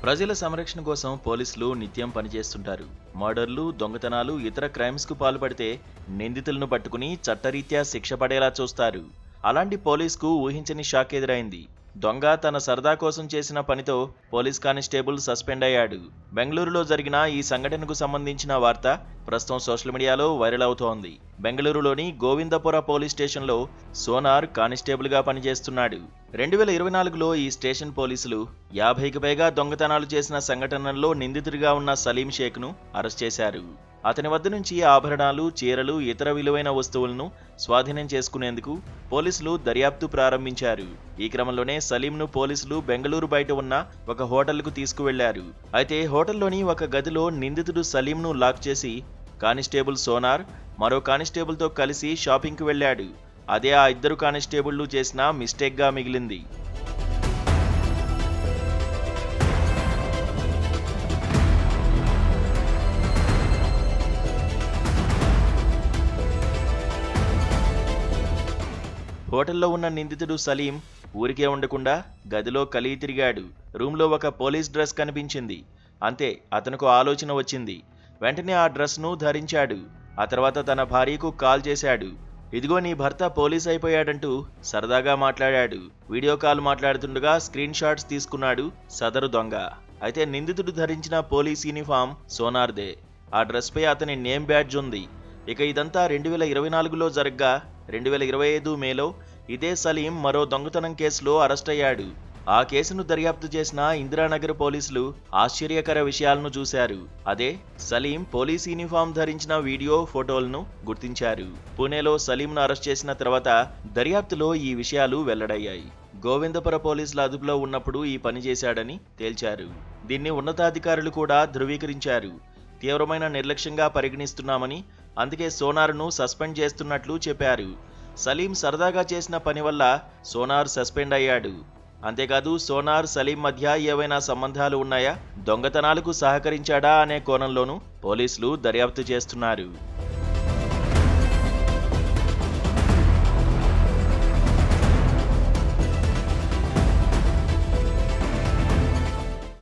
ప్రజల సంరక్షణ కోసం పోలీసులు నిత్యం పనిచేస్తుంటారు. మర్డర్లు, దొంగతనాలు, ఇతర క్రైమ్స్ కు పాల్పడితే నిందితులను పట్టుకుని చట్టరీత్యా శిక్ష పడేలా చూస్తారు. అలాంటి పోలీసుకు ఊహించని షాక్ ఎదురైంది. దొంగ తన సరదా కోసం చేసిన పనితో పోలీస్ కానిస్టేబుల్ సస్పెండ్ అయ్యాడు. బెంగళూరులో జరిగిన ఈ సంఘటనకు సంబంధించిన వార్త ప్రస్తుతం సోషల్ మీడియాలో వైరల్ అవుతోంది. బెంగళూరులోని గోవిందపుర పోలీస్ స్టేషన్లో సోనార్ కానిస్టేబుల్ గా పనిచేస్తున్నాడు. 2024లో ఈ స్టేషన్ పోలీసులు 50కి పైగా దొంగతనాలు చేసిన సంఘటనల్లో నిందితుడిగా ఉన్న సలీం షేక్ ను అరెస్ట్ చేశారు. అతని వద్ద నుంచి ఆభరణాలు, చీరలు, ఇతర విలువైన వస్తువులను స్వాధీనం చేసుకునేందుకు పోలీసులు దర్యాప్తు ప్రారంభించారు. ఈ క్రమంలోనే సలీంను పోలీసులు బెంగళూరు బయట ఉన్న ఒక హోటల్కు తీసుకువెళ్లారు. అయితే హోటల్లోని ఒక గదిలో నిందితుడు సలీంను లాక్ చేసి కానిస్టేబుల్ సోనార్ మరో కానిస్టేబుల్తో కలిసి షాపింగ్కు వెళ్లాడు. అదే ఆ ఇద్దరు కానిస్టేబుళ్లు చేసిన మిస్టేక్గా మిగిలింది. హోటల్లో ఉన్న నిందితుడు సలీం ఊరికే ఉండకుండా గదిలో కలిగి తిరిగాడు. రూమ్లో ఒక పోలీస్ డ్రెస్ కనిపించింది. అంతే, అతనుకు ఆలోచన వచ్చింది. వెంటనే ఆ డ్రెస్ను ధరించాడు. ఆ తర్వాత తన భార్యకు కాల్ చేశాడు. ఇదిగో నీ భర్త పోలీస్ అయిపోయాడంటూ సరదాగా మాట్లాడాడు. వీడియో కాల్ మాట్లాడుతుండగా స్క్రీన్ షాట్స్ తీసుకున్నాడు సదరు దొంగ. అయితే నిందితుడు ధరించిన పోలీస్ యూనిఫామ్ సోనార్దే. ఆ డ్రెస్ పై అతని నేమ్ బ్యాడ్జ్ ఉంది. ఇక ఇదంతా 2024లో జరగ్గా 2025 మేలో ఇదే సలీం మరో దొంగతనం కేసులో అరెస్ట్ అయ్యాడు. ఆ కేసును దర్యాప్తు చేసిన ఇందిరానగర్ పోలీసులు ఆశ్చర్యకర విషయాలను చూశారు. అదే సలీం పోలీస్ యూనిఫామ్ ధరించిన వీడియో, ఫోటోలను గుర్తించారు. పూణేలో సలీంను అరెస్ట్ చేసిన తర్వాత దర్యాప్తులో ఈ విషయాలు వెల్లడయ్యాయి. గోవిందపుర పోలీసుల అదుపులో ఉన్నప్పుడు ఈ పని చేశాడని తేల్చారు. దీన్ని ఉన్నతాధికారులు కూడా ధృవీకరించారు. తీవ్రమైన నిర్లక్ష్యంగా పరిగణిస్తున్నామని, అందుకే సోనార్ను సస్పెండ్ చేస్తున్నట్లు చెప్పారు. సలీం సరదాగా చేసిన పని వల్ల సోనార్ సస్పెండ్ అయ్యాడు. అంతేకాదు సోనార్, సలీం మధ్య ఏవైనా సంబంధాలు ఉన్నాయా, దొంగతనాలకు సహకరించాడా అనే కోణంలోనూ పోలీసులు దర్యాప్తు చేస్తున్నారు.